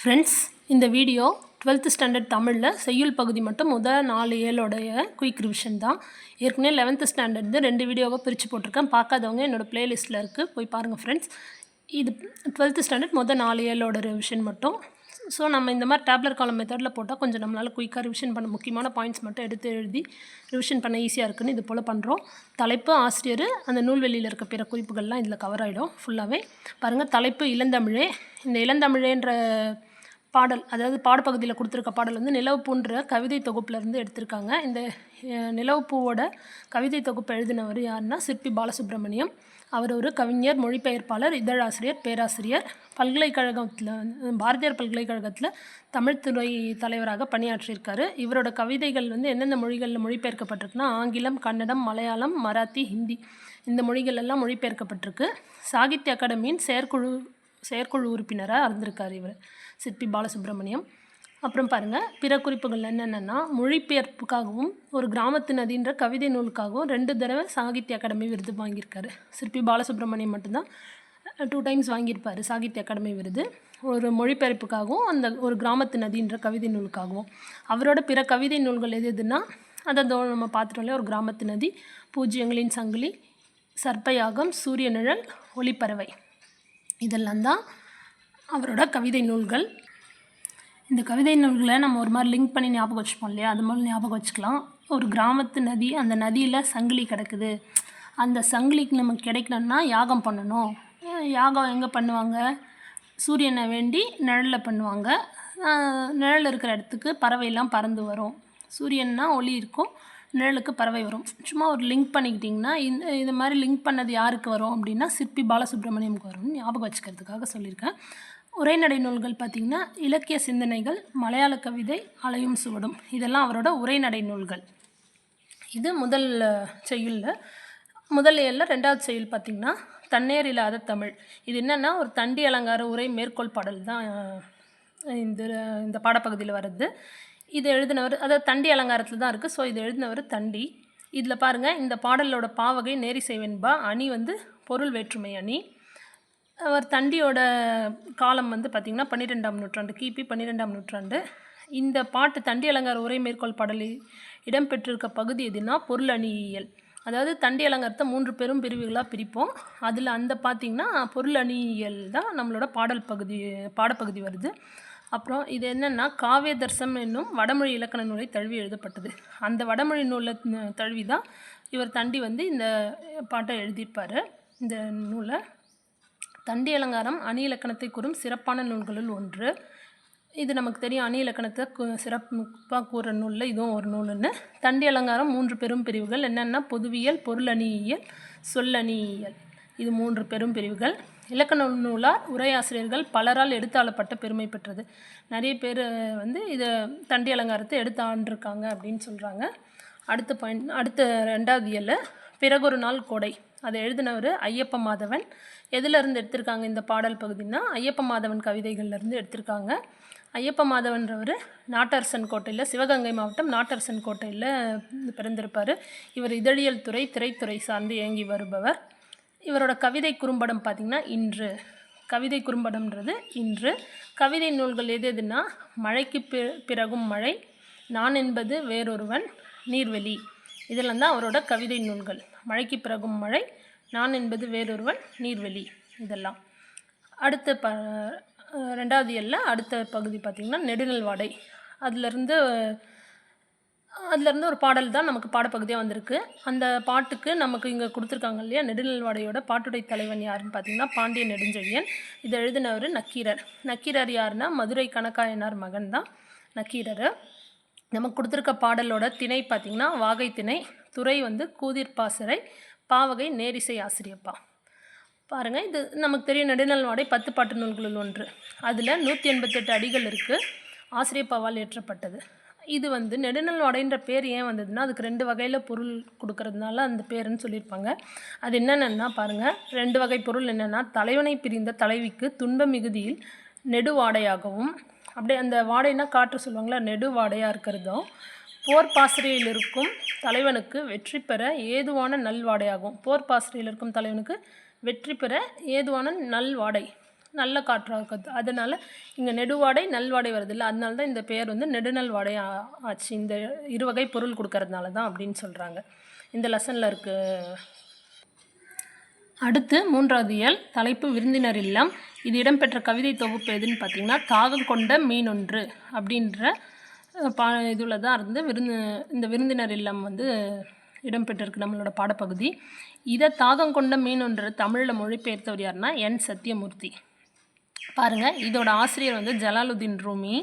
Friends, இந்த video 12th standard தமிழில் செய்யுள் பகுதி மட்டும் முதல் 4 ஏழோடைய குயிக் ரிவிஷன் தான். ஏற்கனவே 11th ஸ்டாண்டர்ட் 2 வீடியோவாக பிரித்து போட்டிருக்கேன். பார்க்காதவங்க என்னோடய ப்ளேலிஸ்ட்டில் இருக்குது, போய் பாருங்கள் ஃப்ரெண்ட்ஸ். இது 12th ஸ்டாண்டர்ட் முதல் 4 ஏழோட ரிவிஷன் மட்டும். ஸோ நம்ம இந்த மாதிரி டேப்லர் காலம் மெத்தடில் போட்டால் கொஞ்சம் நம்மளால் குயிக்காக ரிவிஷன் பண்ண, முக்கியமான பாயிண்ட்ஸ் மட்டும் எடுத்து எழுதி ரிவிஷன் பண்ண ஈஸியாக இருக்குன்னு இது போல் பண்ணுறோம். தலைப்பு, ஆசிரியர், அந்த நூல்வெளியில் இருக்க பிற குறிப்புகள்லாம் இதில் கவர் ஆகிடும் ஃபுல்லாகவே. பாருங்கள், தலைப்பு இளந்தமிழே. இந்த இளந்தமிழேன்ற பாடல், அதாவது பாடப்பகுதியில் கொடுத்துருக்க பாடல் வந்து நிலவுப்பூன்ற கவிதை தொகுப்புலேருந்து எடுத்திருக்காங்க. இந்த நிலவுப்பூவோட கவிதை தொகுப்பு எழுதினவர் யாருன்னா சிற்பி பாலசுப்ரமணியம். அவர் ஒரு கவிஞர், மொழிபெயர்ப்பாளர், இதழாசிரியர், பேராசிரியர். பல்கலைக்கழகத்தில், பாரதியார் பல்கலைக்கழகத்தில் தமிழ்துறை தலைவராக பணியாற்றியிருக்காரு. இவரோட கவிதைகள் வந்து எந்தெந்த மொழிகளில் மொழிபெயர்க்கப்பட்டிருக்குன்னா ஆங்கிலம், கன்னடம், மலையாளம், மராத்தி, ஹிந்தி, இந்த மொழிகள் எல்லாம் மொழிபெயர்க்கப்பட்டிருக்கு. சாகித்ய அகாடமியின் செயற்குழு உறுப்பினராக இருந்திருக்கார் இவர், சிற்பி பாலசுப்ரமணியம். அப்புறம் பாருங்கள், பிற குறிப்புகள் என்னென்னா மொழிபெயர்ப்புக்காகவும் ஒரு கிராமத்து நதின்ற கவிதை நூலுக்காகவும் 2 தடவை சாகித்ய அகாடமி விருது வாங்கியிருக்காரு. சிற்பி பாலசுப்ரமணியம் மட்டும்தான் 2 டைம்ஸ் வாங்கியிருப்பார் சாகித்ய அகாடமி விருது. ஒரு மொழிபெயர்ப்புக்காகவும் அந்த ஒரு கிராமத்து நதின்ற கவிதை நூலுக்காகவும். அவரோட பிற கவிதை நூல்கள் எதுனா அதை நம்ம பார்த்துட்டோம்ல, ஒரு கிராமத்து நதி, பூஜ்யங்களின் சங்கிலி, சர்ப்பயாகம், சூரிய நிழல், ஒளிப்பறவை, இதெல்லாம் தான் அவரோட கவிதை நூல்கள். இந்த கவிதை நூல்களை நம்ம ஒரு மாதிரி லிங்க் பண்ணி ஞாபகம் வச்சுப்போம் இல்லையா, அது மாதிரி ஞாபகம் வச்சுக்கலாம். ஒரு கிராமத்து நதி, அந்த நதியில் சங்கிலி கிடக்குது, அந்த சங்கிலிக்கு நமக்கு கிடைக்கணும்னா யாகம் பண்ணணும். யாகம் எங்கே பண்ணுவாங்க? சூரியனை வேண்டி நிழலில் பண்ணுவாங்க. நிழல் இருக்கிற இடத்துக்கு பறவையெல்லாம் பறந்து வரும். சூரியன்னா ஒளி இருக்கும், நிழலுக்கு பறவை வரும். சும்மா ஒரு லிங்க் பண்ணிக்கிட்டிங்கன்னா இது மாதிரி லிங்க் பண்ணது யாருக்கு வரும் அப்படின்னா சிற்பி பாலசுப்ரமணியமுக்கு வரும்னு ஞாபகம் வச்சுக்கிறதுக்காக சொல்லியிருக்கேன். உரைநடை நூல்கள் பார்த்திங்கன்னா இலக்கிய சிந்தனைகள், மலையாள கவிதை, அலையும் சுவடும், இதெல்லாம் அவரோட உரைநடை நூல்கள். இது முதல் செய்யுளில். முதல் ஏழில் 2வது செய்யுள் பார்த்திங்கன்னா தன்னேர் இல்லாத தமிழ். இது என்னென்னா ஒரு தண்டி அலங்கார உரை மேற்கோள் பாடல் தான் இந்த பாடப்பகுதியில் வருது. இது எழுதினவர், அதாவது தண்டி அலங்காரத்தில் தான் இருக்குது. ஸோ இது எழுதினவர் தண்டி. இதில் பாருங்கள், இந்த பாடலோட பாவகை நேரிசை வெண்பா, அணி வந்து பொருள் வேற்றுமை அணி. அவர் தண்டியோட காலம் வந்து பார்த்திங்கன்னா 12ஆம் நூற்றாண்டு, கிபி 12ஆம் நூற்றாண்டு. இந்த பாட்டு தண்டி அலங்கார உரை மேற்கோள் பாடலில் இடம்பெற்றிருக்க பகுதி எதுனா பொருள் அணியியல். அதாவது தண்டி அலங்காரத்தை 3 பெரும் பிரிவுகளாக பிரிப்போம். அதில் அந்த பார்த்திங்கன்னா பொருள் அணியியல் தான் நம்மளோட பாடப்பகுதி வருது. அப்புறம் இது என்னென்னா காவிய தர்சம் என்னும் வடமொழி இலக்கண நூலை தழுவி எழுதப்பட்டது. அந்த வடமொழி நூலை தழுவி தான் இவர் தண்டி வந்து இந்த பாட்டை எழுதியிருப்பார். இந்த நூலை தண்டி அலங்காரம் அணி இலக்கணத்தை கூறும் சிறப்பான நூல்களுள் ஒன்று. இது நமக்கு தெரியும், அணி இலக்கணத்தை சிறப்பாக கூறுற நூலில் இதுவும் ஒரு நூலுன்னு. தண்டி அலங்காரம் 3 பெரும் பிரிவுகள் என்னென்னா பொதுவியல், பொருள் அணியியல், சொல்லணியியல், இது 3 பெரும் பிரிவுகள். இலக்கண நூலார் உரையாசிரியர்கள் பலரால் எடுத்தாளப்பட்ட பெருமை பெற்றது. நிறைய பேர் வந்து இதை தண்டி அலங்காரத்தை எடுத்து ஆண்டிருக்காங்க அப்படின்னு சொல்கிறாங்க. அடுத்த 2வது இயல் பிறகொரு நாள் கோடை. அதை எழுதினவர் ஐயப்ப மாதவன். எதுலேருந்து எடுத்திருக்காங்க இந்த பாடல் பகுதினா ஐயப்ப மாதவன் கவிதைகள்லேருந்து எடுத்திருக்காங்க. ஐயப்ப மாதவன்றவர் நாட்டரசன் கோட்டையில், சிவகங்கை மாவட்டம் நாட்டரசன் கோட்டையில் பிறந்திருப்பார். இவர் இதழியல் துறை, திரைத்துறை சார்ந்து இயங்கி வருபவர். இவரோட கவிதை குறும்படம் பார்த்திங்கன்னா இன்று. கவிதை குறும்படம்ன்றது இன்று. கவிதை நூல்கள் எதுனா மழைக்கு பிறகும் மழை, நான் என்பது வேறொருவன், நீர்வெளி, இதெல்லாம் தான் அவரோட கவிதை நூல்கள். மழைக்கு பிறகும் மழை, நான் என்பது வேறொருவன், நீர்வெளி, இதெல்லாம். அடுத்த 2வது இயலில் அடுத்த பகுதி பார்த்திங்கன்னா நெடுநல் வாடை. அதுலேருந்து ஒரு பாடல் தான் நமக்கு பாடப்பகுதியாக வந்திருக்கு. அந்த பாட்டுக்கு நமக்கு இங்கே கொடுத்துருக்காங்க இல்லையா, நெடுநல் வாடையோட பாட்டுடை தலைவன் யாருன்னு பார்த்திங்கன்னா பாண்டிய நெடுஞ்செழியன். இதை எழுதினவர் நக்கீரர். நக்கீரர் யாருன்னா மதுரை கணக்காயனார் மகன் தான் நக்கீரர். நமக்கு கொடுத்துருக்க பாடலோட திணை பார்த்திங்கன்னா வாகை திணை, துறை வந்து கூதிர்பாசறை, பாவகை நேரிசை ஆசிரியப்பா. பாருங்கள், இது நமக்கு தெரியும் நெடுநல் வாடை 10 பாட்டு நூல்களில் ஒன்று. அதில் 188 அடிகள் இருக்குது, ஆசிரியப்பாவால் இயற்றப்பட்டது. இது வந்து நெடுநல் வாடைன்ற பேர் ஏன் வந்ததுன்னா அதுக்கு 2 வகையில் பொருள் கொடுக்கறதுனால அந்த பேருன்னு சொல்லியிருப்பாங்க. அது என்னென்னா பாருங்கள், 2 வகை பொருள் என்னென்னா தலைவனை பிரிந்த தலைவிக்கு துன்ப மிகுதியில் நெடுவாடையாகவும், அப்படியே அந்த வாடைனா காற்று சொல்லுவாங்களா, நெடுவாடையாக இருக்கிறதும், போர் பாசறையில் இருக்கும் தலைவனுக்கு வெற்றி பெற ஏதுவான நல்வாடையாகும். போர் பாசறையில் இருக்கும் தலைவனுக்கு வெற்றி பெற ஏதுவான நல்வாடை, நல்ல காற்றாக இருக்குது. அதனால் இங்கே நெடுவாடை நல்வாடை வருது இல்லை, அதனால தான் இந்த பெயர் வந்து நெடுநல் வாடை ஆச்சு. இந்த இருவகை பொருள் கொடுக்கறதுனால தான் அப்படின்னு சொல்கிறாங்க. இந்த லெசனில் இருக்குது. அடுத்து 3வது இயல், தலைப்பு விருந்தினர் இல்லம். இது இடம்பெற்ற கவிதை தொகுப்பு எதுன்னு பார்த்தீங்கன்னா, தாகம் கொண்ட மீனொன்று அப்படின்ற இதில் தான் இருந்து இந்த விருந்தினர் இல்லம் வந்து இடம்பெற்றிருக்கு நம்மளோட பாடப்பகுதி. இதை தாகம் கொண்ட மீனொன்று தமிழில் மொழிபெயர்த்தவர் யாருன்னா என் சத்தியமூர்த்தி. பாருங்கள், இதோட ஆசிரியர் வந்து ஜலாலுதீன் ரூமி.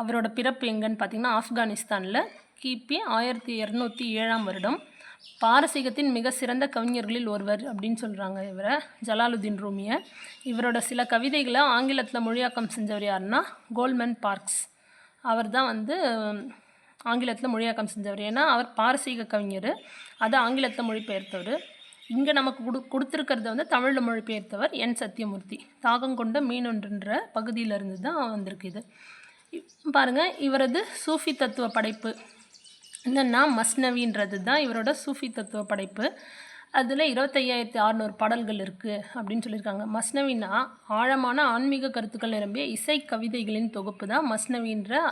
அவரோட பிறப்பு எங்கன்னு பார்த்தீங்கன்னா ஆப்கானிஸ்தானில் கிபி 1207ஆம் வருடம். பாரசீகத்தின் மிக சிறந்த கவிஞர்களில் ஒருவர் அப்படின்னு சொல்கிறாங்க இவரை, ஜலாலுதீன் ரூமியை. இவரோட சில கவிதைகளை ஆங்கிலத்தில் மொழியாக்கம் செஞ்சவர் யாருன்னா கோல்ட்மேன் பார்க்ஸ். அவர் தான் வந்து ஆங்கிலத்தில் மொழியாக்கம் செஞ்சவர். ஏன்னா அவர் பாரசீக கவிஞர், அதை ஆங்கிலத்தில் மொழிபெயர்த்தவர். இங்கே நமக்கு கொடுத்துருக்கிறத வந்து தமிழில் மொழிபெயர்த்தவர் என் சத்தியமூர்த்தி. தாகம் கொண்ட மீனொன்றுன்ற பகுதியிலிருந்து தான் வந்திருக்கு இது. பாருங்கள், இவரது சூஃபி தத்துவ படைப்பு என்னென்னா மஸ்னவின்றது தான் இவரோட சூஃபி தத்துவ படைப்பு. அதில் 25,600 பாடல்கள் இருக்குது அப்படின்னு சொல்லியிருக்காங்க. மஸ்னவின்னா ஆழமான ஆன்மீக கருத்துக்கள் நிரம்பிய இசை கவிதைகளின் தொகுப்பு தான் மஸ்னவின்ற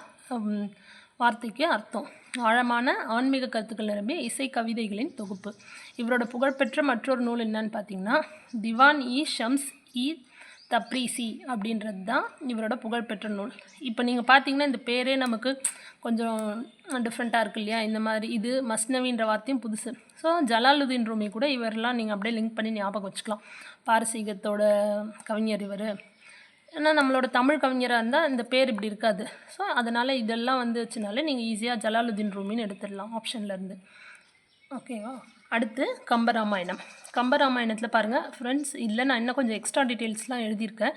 வார்த்தைக்கு அர்த்தம். ஆழமான ஆன்மீக கருத்துக்கள் நிரம்பிய இசை கவிதைகளின் தொகுப்பு. இவரோட புகழ்பெற்ற மற்றொரு நூல் என்னன்னு பார்த்தீங்கன்னா திவான் இ ஷம்ஸ் இ தப்ரீசி அப்படின்றது தான் இவரோட புகழ்பெற்ற நூல். இப்போ நீங்கள் பார்த்தீங்கன்னா இந்த பேரே நமக்கு கொஞ்சம் டிஃப்ரெண்ட்டாக இருக்குது இல்லையா? இந்த மாதிரி இது மஸ்னவின்ற வார்த்தையும் புதுசு. ஸோ ஜலாலுதீன் ரூமி கூட இவரெல்லாம் நீங்கள் அப்படியே லிங்க் பண்ணி ஞாபகம் வச்சுக்கலாம். பாரசீகத்தோட கவிஞர் இவர். ஏன்னா நம்மளோட தமிழ் கவிஞராக இருந்தால் இந்த பேர் இப்படி இருக்காது. ஸோ அதனால் இதெல்லாம் வந்துச்சுனாலே நீங்கள் ஈஸியாக ஜலாலுதீன் ரூமின்னு எடுத்துடலாம் ஆப்ஷன்லேருந்து. ஓகேவா? அடுத்து கம்பராமாயணம். கம்பராமாயணத்தில் பாருங்கள் ஃப்ரெண்ட்ஸ், இல்லை நான் இன்னும் கொஞ்சம் எக்ஸ்ட்ரா டீட்டெயில்ஸ்லாம் எழுதியிருக்கேன்.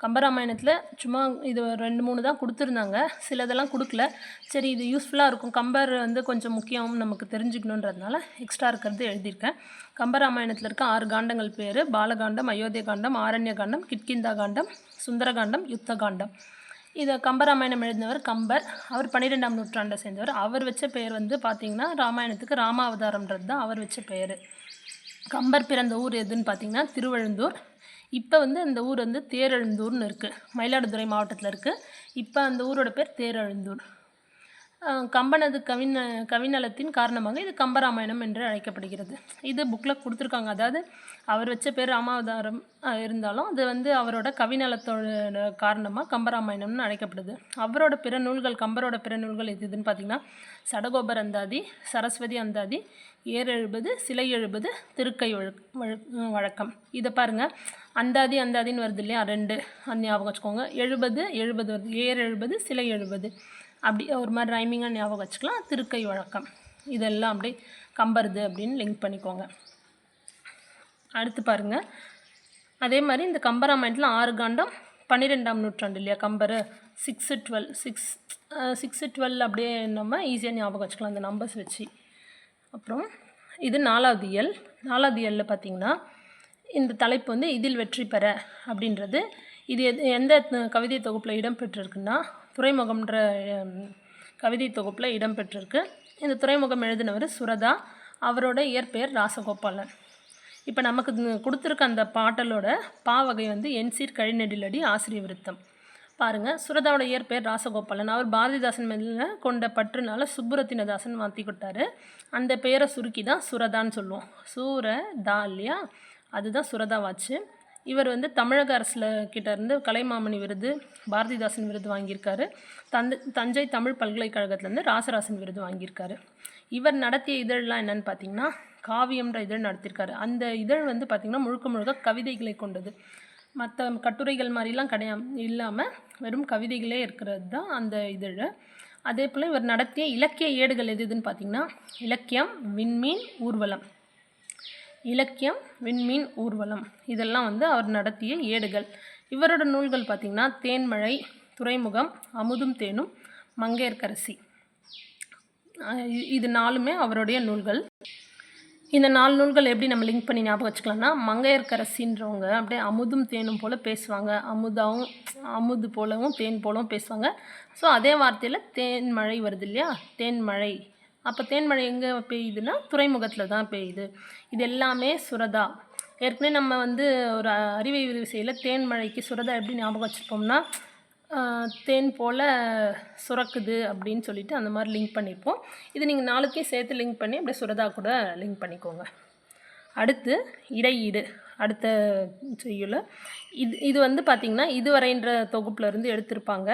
கம்பராமாயணத்தில் சும்மா இது 2-3 தான் கொடுத்துருந்தாங்க, சிலதெல்லாம் கொடுக்கல. சரி, இது யூஸ்ஃபுல்லாக இருக்கும், கம்பர் வந்து கொஞ்சம் முக்கியம் நமக்கு தெரிஞ்சுக்கணுன்றதுனால எக்ஸ்ட்ரா இருக்கிறது எழுதியிருக்கேன். கம்பராமாயணத்தில் இருக்க 6 காண்டங்கள் பேர் பாலகாண்டம், அயோத்திய காண்டம், ஆரண்ய காண்டம், கிட்கிந்தா காண்டம், சுந்தரகாண்டம், யுத்த காண்டம். இதை கம்பராமாயணம் எழுதினவர் கம்பர். அவர் 12ஆம் நூற்றாண்டை சேர்ந்தவர். அவர் வச்ச பெயர் வந்து பார்த்திங்கன்னா ராமாயணத்துக்கு ராமாவதாரம்ன்றது தான் அவர் வச்ச பெயர். கம்பர் பிறந்த ஊர் எதுன்னு பார்த்திங்கன்னா திருவழுந்தூர். இப்போ வந்து அந்த ஊர் வந்து தேரெழுந்தூர்னு இருக்குது, மயிலாடுதுறை மாவட்டத்தில் இருக்குது. இப்போ அந்த ஊரோட பேர் தேரெழுந்தூர். கம்பனது கவிநலத்தின் காரணமாக இது கம்பராமாயணம் என்று அழைக்கப்படுகிறது. இது புக்கில் கொடுத்துருக்காங்க. அதாவது அவர் வச்ச பேர் ராமாவதாரம் இருந்தாலும் அது வந்து அவரோட கவிநலத்தோட காரணமாக கம்பராமாயணம்னு அழைக்கப்படுது. அவரோட பிற நூல்கள், கம்பரோட பிற நூல்கள் எதுன்னு பார்த்திங்கன்னா சடகோபர் அந்தாதி, சரஸ்வதி அந்தாதி, ஏறெழுபது, சிலை எழுபது, திருக்கை வழக்கம். இதை பாருங்கள், அந்தாதின்னு வருது இல்லையா, 2 அது ஞாபகம் வச்சுக்கோங்க. 70 வருது, ஏறெழுபது, சிலை எழுபது, அப்படி ஒரு மாதிரி ரைமிங்காக ஞாபகம் வச்சுக்கலாம். திருக்கை வழக்கம் இதெல்லாம் அப்படி கம்பருது அப்படின்னு லிங்க் பண்ணிக்கோங்க. அடுத்து பாருங்கள், அதே மாதிரி இந்த கம்பராமாயணத்தில் 6 காண்டம் 12ஆம் நூற்றாண்டு இல்லையா கம்பர். 6-12 அப்படியே நம்ம ஈஸியாக ஞாபகம் வச்சுக்கலாம் அந்த நம்பர்ஸ் வச்சு. அப்புறம் இது 4வது இயல். 4வது இயலில் பார்த்திங்கன்னா இந்த தலைப்பு வந்து இதில் வெற்றி பெற அப்படின்றது. இது எந்த கவிதை தொகுப்பில் இடம்பெற்றிருக்குன்னா துறைமுகம்ன்ற கவிதை தொகுப்பில் இடம்பெற்றிருக்கு. இந்த துறைமுகம் எழுதினவர் சுரதா. அவரோட இயற்பெயர் ராசகோபாலன். இப்போ நமக்கு கொடுத்துருக்க அந்த பாட்டலோட பாவகை வந்து என்சீர் கழிநெடிலடி ஆசிரிய விருத்தம். பாருங்கள், சுரதாவோட இயற்பெயர் ராசகோபாலன். அவர் பாரதிதாசன் மேலே கொண்ட பற்றுனால சுப்புரத்தினதாசன் மாற்றி கொடுத்தாரு. அந்த பெயரை சுருக்கி தான் சுரதான்னு சொல்லுவோம். சூரதா இல்லையா, அதுதான் சுரதாவாச்சு. இவர் வந்து தமிழக அரசில் கிட்டேருந்து கலைமாமணி விருது, பாரதிதாசன் விருது வாங்கியிருக்காரு. தஞ்சை தமிழ் பல்கலைக்கழகத்துலேருந்து ராசராசன் விருது வாங்கியிருக்காரு. இவர் நடத்திய இதழ்லாம் என்னென்னு பார்த்திங்கன்னா காவியம்ன்ற இதழ் நடத்தியிருக்காரு. அந்த இதழ் வந்து பார்த்திங்கன்னா முழுக்க கவிதைகளை கொண்டது. மற்ற கட்டுரைகள் மாதிரிலாம் இல்லாமல் வெறும் கவிதைகளே இருக்கிறது தான் அந்த இதழ். அதே போல் இவர் நடத்திய இலக்கிய ஏடுகள் எதுன்னு பார்த்திங்கன்னா இலக்கியம், விண்மீன், ஊர்வலம். இலக்கியம், விண்மீன், ஊர்வலம் இதெல்லாம் வந்து அவர் நடத்திய ஏடுகள். இவரோட நூல்கள் பார்த்திங்கன்னா தேன்மழை, துறைமுகம், அமுதும் தேனும், மங்கையர்க்கரசி. இது 4மே அவருடைய நூல்கள். இந்த 4 நூல்கள் எப்படி நம்ம லிங்க் பண்ணி ஞாபகம் வச்சுக்கலாம்னா மங்கையர்க்கரசின்றவங்க அப்படியே அமுதும் தேனும் போல் பேசுவாங்க. அமுது போலவும் தேன் போலவும் பேசுவாங்க. ஸோ அதே வார்த்தையில் தேன்மழை வருது இல்லையா, தேன்மழை. அப்போ தேன்மழை எங்கே பெய்யுதுன்னா துறைமுகத்தில் தான் பெய்யுது. இது எல்லாமே சுரதா. ஏற்கனவே நம்ம வந்து ஒரு அறிவை விரிசையில் தேன் மழைக்கு சுரதா எப்படி ஞாபகம் வச்சுருப்போம்னா தேன் போல் சுரக்குது அப்படின்னு சொல்லிட்டு அந்த மாதிரி லிங்க் பண்ணியிருப்போம். இது நீங்கள் 4த்தையும் சேர்த்து லிங்க் பண்ணி அப்படியே சுரதா கூட லிங்க் பண்ணிக்கோங்க. அடுத்து இடையீடு அடுத்த செய்யுள். இது வந்து பார்த்திங்கன்னா இதுவரைன்ற தொகுப்புலேருந்து எடுத்திருப்பாங்க.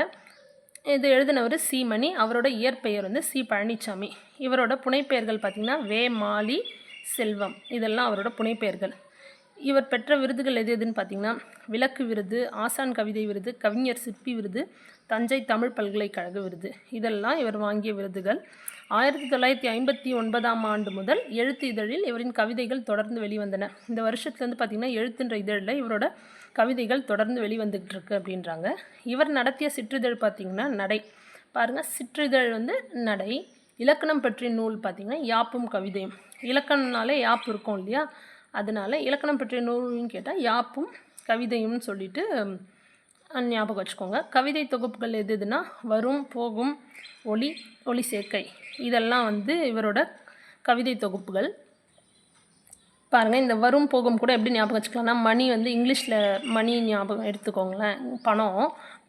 இது எழுதினவர் சி மணி. அவரோட இயற்பெயர் வந்து சி பழனிசாமி. இவரோட புனைப்பெயர்கள் பார்த்திங்கன்னா வே மாலி செல்வம். இதெல்லாம் அவரோட புனைப்பெயர்கள். இவர் பெற்ற விருதுகள் எதுன்னு பார்த்திங்கன்னா விளக்கு விருது, ஆசான் கவிதை விருது, கவிஞர் சிற்பி விருது, தஞ்சை தமிழ் பல்கலைக்கழக விருது. இதெல்லாம் இவர் வாங்கிய விருதுகள். 1959ஆம் ஆண்டு முதல் எழுத்து இதழில் இவரின் கவிதைகள் தொடர்ந்து வெளிவந்தன. இந்த வருஷத்துலேருந்து பார்த்திங்கன்னா எழுத்துன்ற இதழில் இவரோட கவிதைகள் தொடர்ந்து வெளிவந்துக்கிட்டு இருக்கு அப்படின்றாங்க. இவர் நடத்திய சிற்றிதழ் பார்த்திங்கன்னா நடை. பாருங்கள், சிற்றிதழ் வந்து நடை. இலக்கணம் பற்றிய நூல் பார்த்திங்கன்னா யாப்பும் கவிதையும். இலக்கணம்னாலே யாப்பு இருக்கும் இல்லையா, அதனால் இலக்கணம் பற்றிய நூல்னு கேட்டால் யாப்பும் கவிதையும்னு சொல்லிட்டு ஞாபகம் வச்சுக்கோங்க. கவிதை தொகுப்புகள் எதுனா வரும், போகும், ஒளி சேர்க்கை. இதெல்லாம் வந்து இவரோட கவிதை தொகுப்புகள். பாருங்கள், இந்த வரும் போகும் கூட எப்படி ஞாபகம் வச்சுக்கலாம்னா மணி வந்து இங்கிலீஷில் மணி ஞாபகம் எடுத்துக்கோங்களேன்.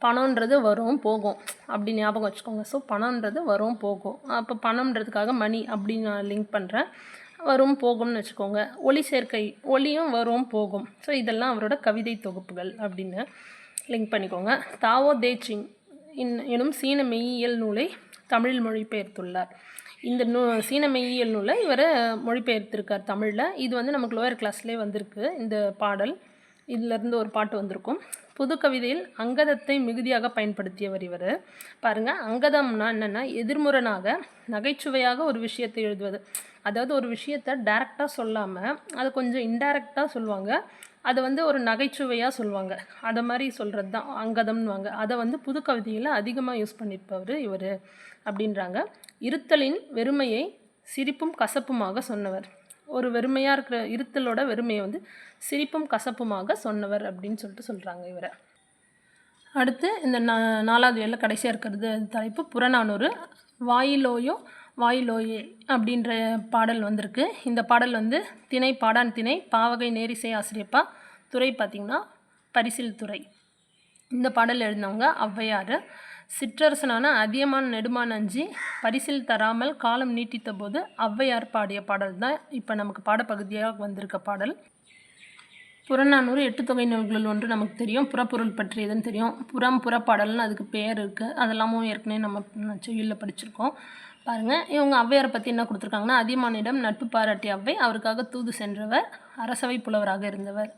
பணம்ன்றது வரும் போகும் அப்படி ஞாபகம் வச்சுக்கோங்க. ஸோ பணம்ன்றது வரும் போகும். அப்போ பணம்ன்றதுக்காக மணி அப்படி நான் லிங்க் பண்ணுறேன். வரும் போகும்னு வச்சுக்கோங்க. ஒளி சேர்க்கை, ஒளியும் வரும் போகும். ஸோ இதெல்லாம் அவரோட கவிதை தொகுப்புகள் அப்படின்னு லிங்க் பண்ணிக்கோங்க. தாவோ தே சிங் எனும் சீன மெய்யியல் நூலை தமிழில் மொழிபெயர்த்துள்ளார். இந்த சீன மெய்யியல் நூலை இவர் மொழிபெயர்த்திருக்கார் தமிழில். இது வந்து நமக்கு லோயர் கிளாஸ்லேயே வந்திருக்கு இந்த பாடல். இதிலேருந்து ஒரு பாட்டு வந்திருக்கும். புது கவிதையில் அங்கதத்தை மிகுதியாக பயன்படுத்தியவர் இவர். பாருங்கள், அங்கதம்னா என்னென்னா எதிர்முரணாக நகைச்சுவையாக ஒரு விஷயத்தை எழுதுவது. அதாவது ஒரு விஷயத்தை டைரெக்டாக சொல்லாமல் அதை கொஞ்சம் இன்டைரக்டாக சொல்லுவாங்க. அதை வந்து ஒரு நகைச்சுவையாக சொல்லுவாங்க. அதை மாதிரி சொல்கிறது தான் அங்கதம்னுவாங்க. அதை வந்து புது கவிதையில் அதிகமாக யூஸ் பண்ணியிருப்பவர் இவர் அப்படின்றாங்க. இருத்தலின் வெறுமையை சிரிப்பும் கசப்புமாக சொன்னவர். ஒரு வெறுமையாக இருக்கிற இருத்தலோட வெறுமையை வந்து சிரிப்பும் கசப்புமாக சொன்னவர் அப்படின்னு சொல்லிட்டு சொல்கிறாங்க இவரை. அடுத்து இந்த 4வது வேலை கடைசியாக இருக்கிறது தலைப்பு புறநானூறு. வாயிலோயே அப்படின்ற பாடல் வந்திருக்கு. இந்த பாடல் வந்து திணை பாடான் திணை, பாவகை நேரிசை ஆசிரியப்பா, துறை பார்த்திங்கன்னா பரிசில் துறை. இந்த பாடல் எழுதினவங்க ஔவையார். சிற்றரசனான அதியமான் நெடுமான் அஞ்சி பரிசில் தராமல் காலம் நீட்டித்த போது ஔவையார் பாடிய பாடல் தான் இப்போ நமக்கு பாடப்பகுதியாக வந்திருக்க பாடல். புறநானூறு 8 தொகை நூல்கள் ஒன்று நமக்கு தெரியும். புறப்பொருள் பற்றியதுன்னு தெரியும். புறப்பாடல்னு அதுக்கு பேர் இருக்குது. அதெல்லாமும் ஏற்கனவே நம்ம செய்யுளில் படிச்சிருக்கோம். பாருங்கள், இவங்க ஔவையாரை பற்றி என்ன கொடுத்துருக்காங்கன்னா அதியமானிடம் நட்பு பாராட்டிய ஔவை, அவருக்காக தூது சென்றவர், அரசவை புலவராக இருந்தவர்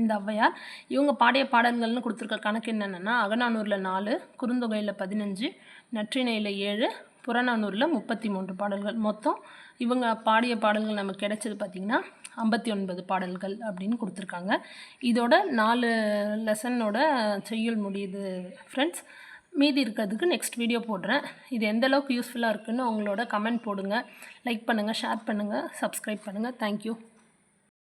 இந்த ஔவையார். இவங்க பாடிய பாடல்கள்னு கொடுத்துருக்க கணக்கு என்னென்னா அகநானூரில் 4, குறுந்தொகையில் 15, நற்றிணையில் 7, புறநானூரில் 33 பாடல்கள். மொத்தம் இவங்க பாடிய பாடல்கள் நமக்கு கிடைச்சது பார்த்திங்கன்னா 59 பாடல்கள் அப்படின்னு கொடுத்துருக்காங்க. இதோட 4 லெசனோட செய்யுள் முடியுது ஃப்ரெண்ட்ஸ். மீதி இருக்கிறதுக்கு நெக்ஸ்ட் வீடியோ போடுறேன். இது எந்தளவுக்கு யூஸ்ஃபுல்லாக இருக்குதுன்னு உங்களோட கமெண்ட் போடுங்க. லைக் பண்ணுங்கள், ஷேர் பண்ணுங்கள், சப்ஸ்கிரைப் பண்ணுங்கள். தேங்க்யூ.